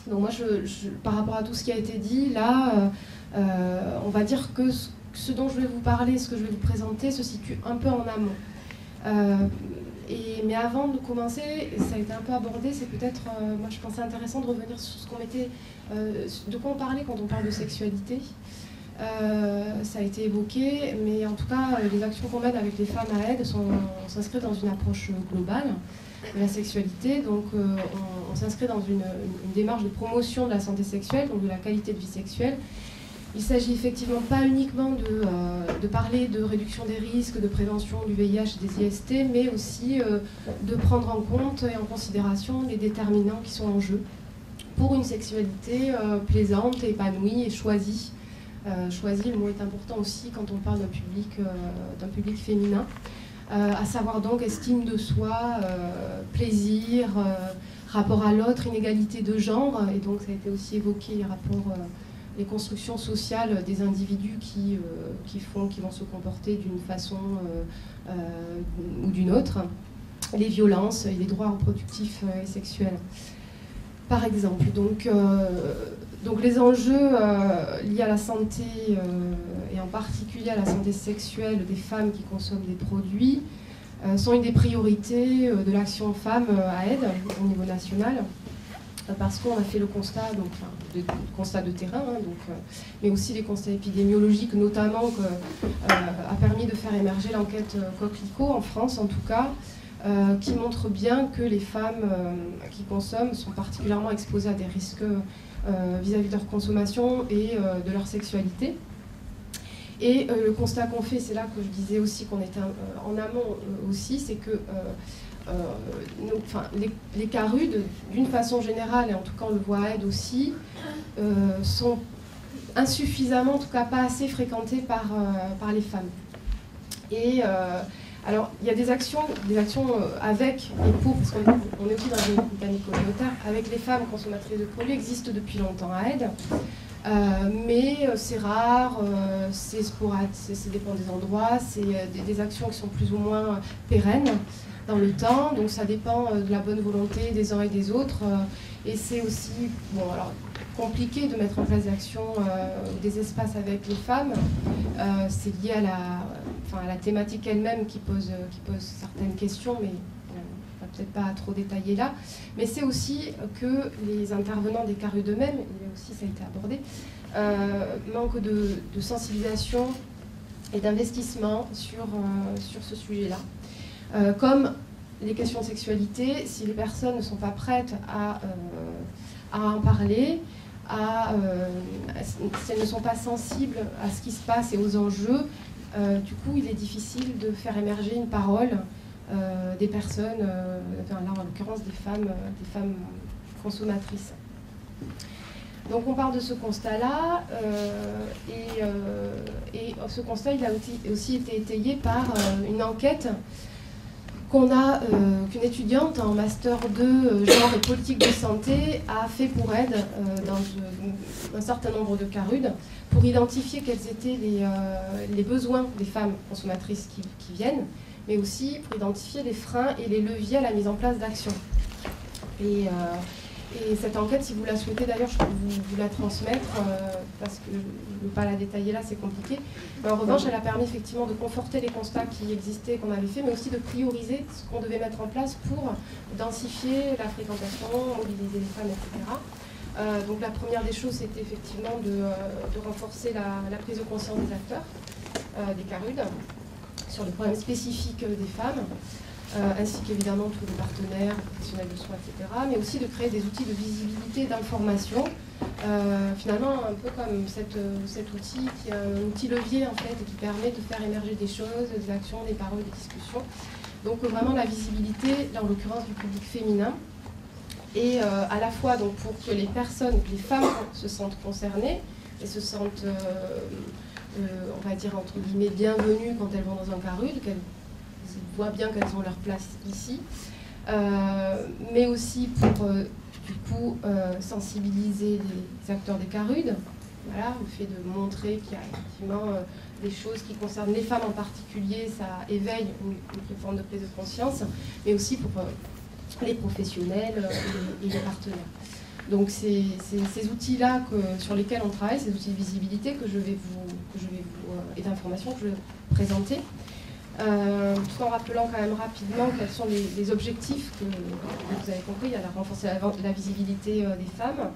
Donc moi, par rapport à tout ce qui a été dit, là, on va dire que ce dont je vais vous parler, ce que je vais vous présenter, se situe un peu en amont. Mais avant de commencer, et ça a été un peu abordé, c'est peut-être, moi je pensais intéressant de revenir sur ce qu'on mettait, de quoi on parlait quand on parle de sexualité. Ça a été évoqué, mais en tout cas, les actions qu'on mène avec les femmes à aide s'inscrivent dans une approche globale de la sexualité. Donc on s'inscrit dans une démarche de promotion de la santé sexuelle, donc de la qualité de vie sexuelle. Il ne s'agit effectivement pas uniquement de parler de réduction des risques, de prévention du VIH et des IST, mais aussi de prendre en compte et en considération les déterminants qui sont en jeu pour une sexualité plaisante, épanouie et choisie. Choisie, le mot est important aussi quand on parle d'un public féminin, à savoir donc estime de soi, plaisir, rapport à l'autre, inégalité de genre, et donc ça a été aussi évoqué les rapports, les constructions sociales des individus qui vont se comporter d'une façon ou d'une autre, les violences et les droits reproductifs et sexuels. Par exemple, donc les enjeux liés à la santé et en particulier à la santé sexuelle des femmes qui consomment des produits sont une des priorités de l'action femmes à aide au niveau national, parce qu'on a fait le constat, constat de terrain, mais aussi les constats épidémiologiques, notamment a permis de faire émerger l'enquête Coquelicot en France en tout cas, qui montre bien que les femmes qui consomment sont particulièrement exposées à des risques vis-à-vis de leur consommation et de leur sexualité. Et le constat qu'on fait, c'est là que je disais aussi qu'on était en amont aussi, c'est que les CARUD, d'une façon générale, et en tout cas on le voit à aide aussi, sont insuffisamment, en tout cas pas assez fréquentés par les femmes. Et alors, il y a des actions avec et pour, parce qu'on est aussi dans une dynamique communautaire, avec les femmes consommatrices de produits, existent depuis longtemps à aide. Mais c'est rare, c'est sporadique, ça dépend des endroits, c'est des actions qui sont plus ou moins pérennes dans le temps, donc ça dépend de la bonne volonté des uns et des autres. Et c'est aussi compliqué de mettre en place des actions, des espaces avec les femmes. C'est lié à la thématique elle-même qui pose certaines questions, mais on va peut-être pas trop détailler là. Mais c'est aussi que les intervenants des CARUD eux-mêmes, et aussi ça a été abordé, manquent de sensibilisation et d'investissement sur ce sujet-là. Comme les questions de sexualité, si les personnes ne sont pas prêtes à en parler, si elles ne sont pas sensibles à ce qui se passe et aux enjeux, du coup il est difficile de faire émerger une parole des personnes, là en l'occurrence des femmes consommatrices. Donc on part de ce constat-là, et ce constat il a aussi été étayé par une enquête qu'une étudiante en master 2 genre et politique de santé a fait pour aide dans un certain nombre de CARUD pour identifier quels étaient les besoins des femmes consommatrices qui viennent, mais aussi pour identifier les freins et les leviers à la mise en place d'actions. Et cette enquête, si vous la souhaitez d'ailleurs, je peux vous la transmettre, parce que je ne veux pas la détailler là, c'est compliqué. Mais en revanche, elle a permis effectivement de conforter les constats qui existaient, qu'on avait fait, mais aussi de prioriser ce qu'on devait mettre en place pour densifier la fréquentation, mobiliser les femmes, etc. Donc la première des choses, c'était effectivement de renforcer la prise de conscience des acteurs, des CARUD, sur les problèmes spécifiques des femmes. Ainsi qu'évidemment tous les partenaires, professionnels de soins, etc., mais aussi de créer des outils de visibilité, d'information, finalement un peu comme cet outil qui est un outil levier en fait, et qui permet de faire émerger des choses, des actions, des paroles, des discussions. Donc vraiment la visibilité, là en l'occurrence du public féminin, et à la fois donc, pour que les femmes se sentent concernées et se sentent, on va dire entre guillemets, bienvenues quand elles vont dans un CARUD, qu'elles voient bien qu'elles ont leur place ici, mais aussi pour du coup sensibiliser les acteurs des CARUD, voilà, le fait de montrer qu'il y a effectivement des choses qui concernent les femmes en particulier, ça éveille une forme de prise de conscience, mais aussi pour les professionnels et les partenaires. Donc c'est ces outils-là sur lesquels on travaille, ces outils de visibilité et d'information que je vais vous présenter, tout en rappelant quand même rapidement quels sont les objectifs que vous avez compris. Il y a renforcer la visibilité des femmes.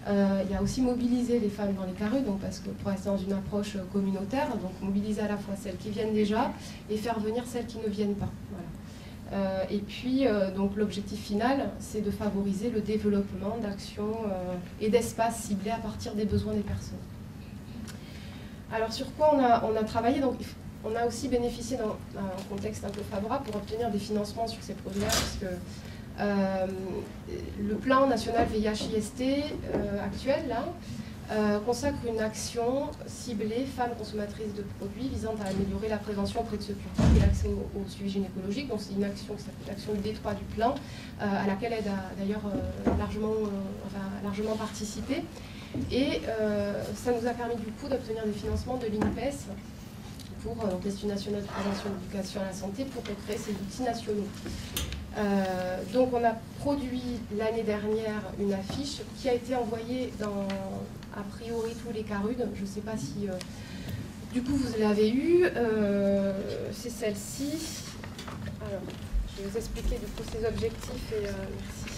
Il y a aussi mobiliser les femmes dans les CARUD, donc parce que pour rester dans une approche communautaire, donc mobiliser à la fois celles qui viennent déjà et faire venir celles qui ne viennent pas. Voilà. Et puis, donc l'objectif final, c'est de favoriser le développement d'actions et d'espaces ciblés à partir des besoins des personnes. Alors sur quoi on a travaillé, donc, on a aussi bénéficié d'un contexte un peu favorable pour obtenir des financements sur ces projets-là, puisque le plan national VIH-IST actuel là, consacre une action ciblée femmes consommatrices de produits visant à améliorer la prévention auprès de ce public et l'accès au suivi gynécologique. Donc c'est une action qui s'appelle l'action D3 du plan, à laquelle elle a d'ailleurs largement participé. Et ça nous a permis du coup d'obtenir des financements de l'INPES pour l'Institut national de prévention et d'éducation à la santé pour créer ces outils nationaux. Donc on a produit l'année dernière une affiche qui a été envoyée dans a priori tous les CARUD. Je ne sais pas si du coup vous l'avez eu. C'est celle-ci. Alors je vais vous expliquer du coup ces objectifs et merci.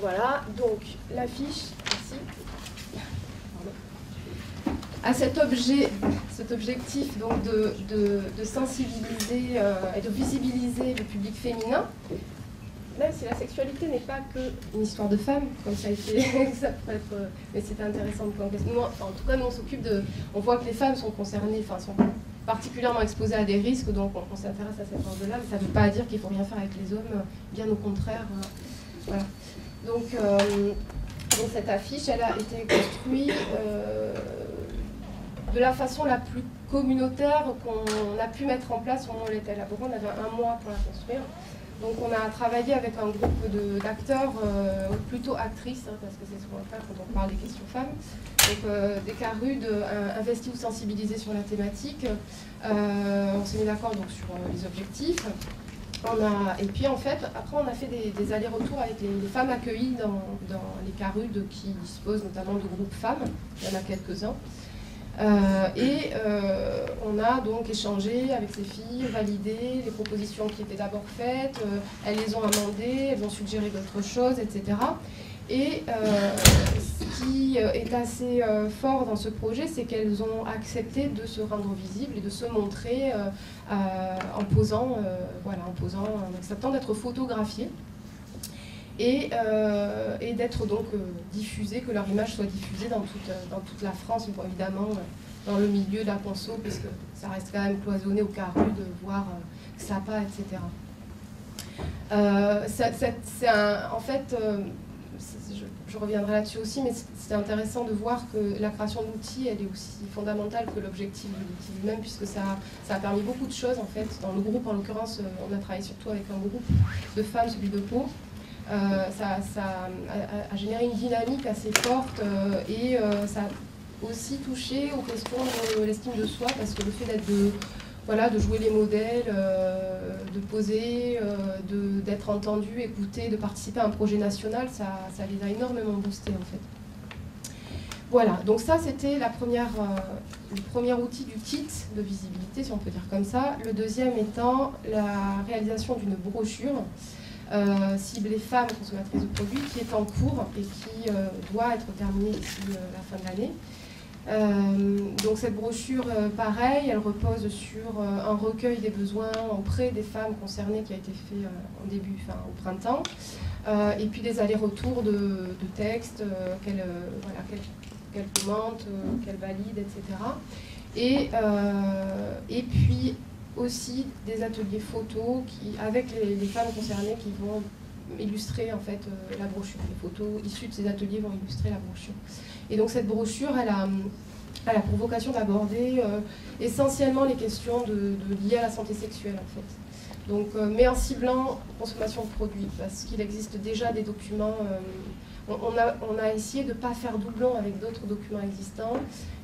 Voilà, donc l'affiche ici a cet objectif donc de sensibiliser et de visibiliser le public féminin, même si la sexualité n'est pas qu'une histoire de femmes, comme ça a été, ça peut être, mais c'était intéressant de voir. Nous, en tout cas, nous on s'occupe on voit que les femmes sont concernées, enfin sont particulièrement exposées à des risques, donc on s'intéresse à cet enjeu-là, mais ça ne veut pas dire qu'il ne faut rien faire avec les hommes, bien au contraire. Voilà. Donc cette affiche, elle a été construite de la façon la plus communautaire qu'on a pu mettre en place au moment où elle était élaborée. On avait un mois pour la construire. Donc on a travaillé avec un groupe d'acteurs, plutôt actrices, hein, parce que c'est ce qu'on va faire quand on parle des questions femmes. Donc des CARUD investis ou sensibilisés sur la thématique. On s'est mis d'accord donc sur les objectifs. Et puis en fait, après on a fait des allers-retours avec les femmes accueillies dans les CARUD qui disposent notamment de groupes femmes. Il y en a quelques-uns. On a donc échangé avec ces filles, validé les propositions qui étaient d'abord faites, elles les ont amendées, elles ont suggéré d'autres choses, etc. Et ce qui est assez fort dans ce projet, c'est qu'elles ont accepté de se rendre visibles et de se montrer en acceptant d'être photographiées. Et d'être donc diffusées, que leur image soit diffusée dans toute la France, bon, évidemment dans le milieu de la conso, puisque ça reste quand même cloisonné au CARUD, voire XAPA, etc. En fait, je reviendrai là-dessus aussi, mais c'est intéressant de voir que la création d'outils, elle est aussi fondamentale que l'objectif de l'outil lui-même, puisque ça a permis beaucoup de choses, en fait. Dans le groupe, en l'occurrence, on a travaillé surtout avec un groupe de femmes, celui de Pau. Ça a généré une dynamique assez forte et ça a aussi touché aux questions de l'estime de soi, parce que le fait de jouer les modèles, de poser, d'être entendu, écouté, de participer à un projet national, ça les a énormément boostés en fait. Voilà, donc ça c'était le premier outil du kit de visibilité, si on peut dire comme ça. Le deuxième étant la réalisation d'une brochure ciblée femmes consommatrices de produits, qui est en cours et qui doit être terminée d'ici la fin de l'année. Donc cette brochure, pareil, elle repose sur un recueil des besoins auprès des femmes concernées qui a été fait au printemps, et puis des allers-retours de textes qu'elle commente, qu'elle valide, etc. Et puis aussi des ateliers photos avec les femmes concernées qui vont illustrer en fait la brochure. Les photos issues de ces ateliers vont illustrer la brochure. Et donc cette brochure, elle a pour vocation d'aborder essentiellement les questions liées à la santé sexuelle en fait. Donc, mais en ciblant consommation de produits, parce qu'il existe déjà des documents on a essayé de ne pas faire doublon avec d'autres documents existants.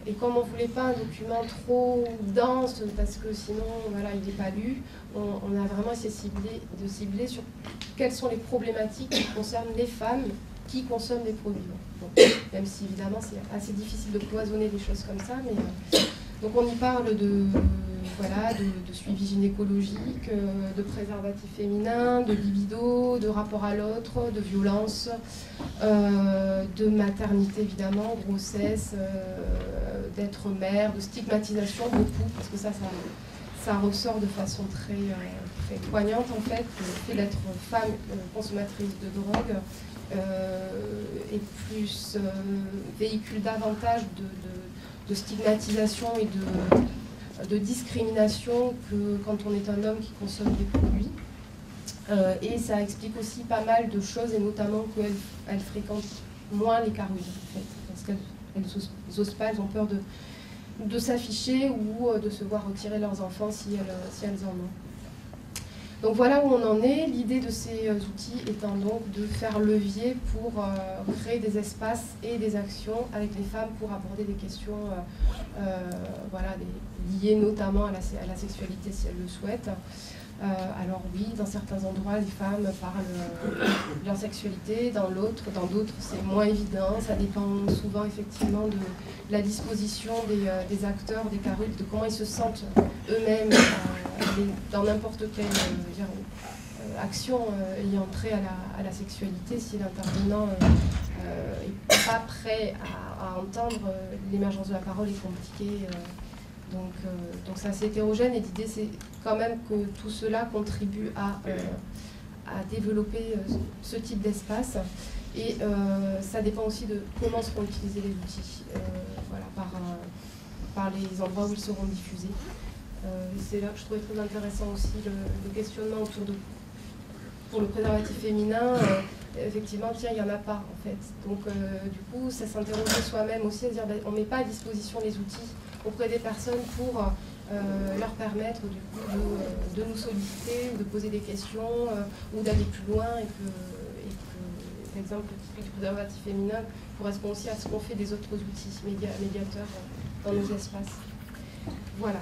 Et comme on ne voulait pas un document trop dense, parce que sinon, voilà, il n'est pas lu, on a vraiment essayé de cibler sur quelles sont les problématiques qui concernent les femmes qui consomment des produits. Bon, même si, évidemment, c'est assez difficile de cloisonner des choses comme ça. Mais, donc, on y parle de suivi gynécologique, de préservatif féminin, de libido, de rapport à l'autre, de violence, de maternité, évidemment, grossesse, d'être mère, de stigmatisation, beaucoup, parce que ça ressort de façon très poignante, en fait. Le fait d'être femme consommatrice de drogue véhicule davantage de stigmatisation et de discrimination que quand on est un homme qui consomme des produits. Et ça explique aussi pas mal de choses, et notamment qu'elles fréquentent moins les carouilles, en fait, parce qu'elles n'osent pas, elles ont peur de s'afficher ou de se voir retirer leurs enfants si elles en ont. Donc voilà où on en est. L'idée de ces outils étant donc de faire levier pour créer des espaces et des actions avec les femmes pour aborder des questions liées notamment à la sexualité si elles le souhaitent. Alors oui, dans certains endroits, les femmes parlent de leur sexualité, dans d'autres c'est moins évident. Ça dépend souvent effectivement de la disposition des acteurs, des carouilles, de comment ils se sentent eux-mêmes dans n'importe quelle action ayant trait à la sexualité. Si l'intervenant n'est pas prêt à entendre, l'émergence de la parole est compliquée. Donc c'est assez hétérogène, et l'idée c'est quand même que tout cela contribue à développer ce type d'espace, et ça dépend aussi de comment seront utilisés les outils, par les endroits où ils seront diffusés. C'est là que je trouvais très intéressant aussi le questionnement autour pour le préservatif féminin. Effectivement, tiens, il n'y en a pas en fait. Donc du coup, ça s'interroger soi-même aussi, à dire on ne met pas à disposition les outils auprès des personnes pour leur permettre du coup de nous solliciter, ou de poser des questions, ou d'aller plus loin, et que l'exemple typique du préservatif féminin correspond aussi à ce qu'on fait des autres outils médiateurs dans nos espaces. Voilà.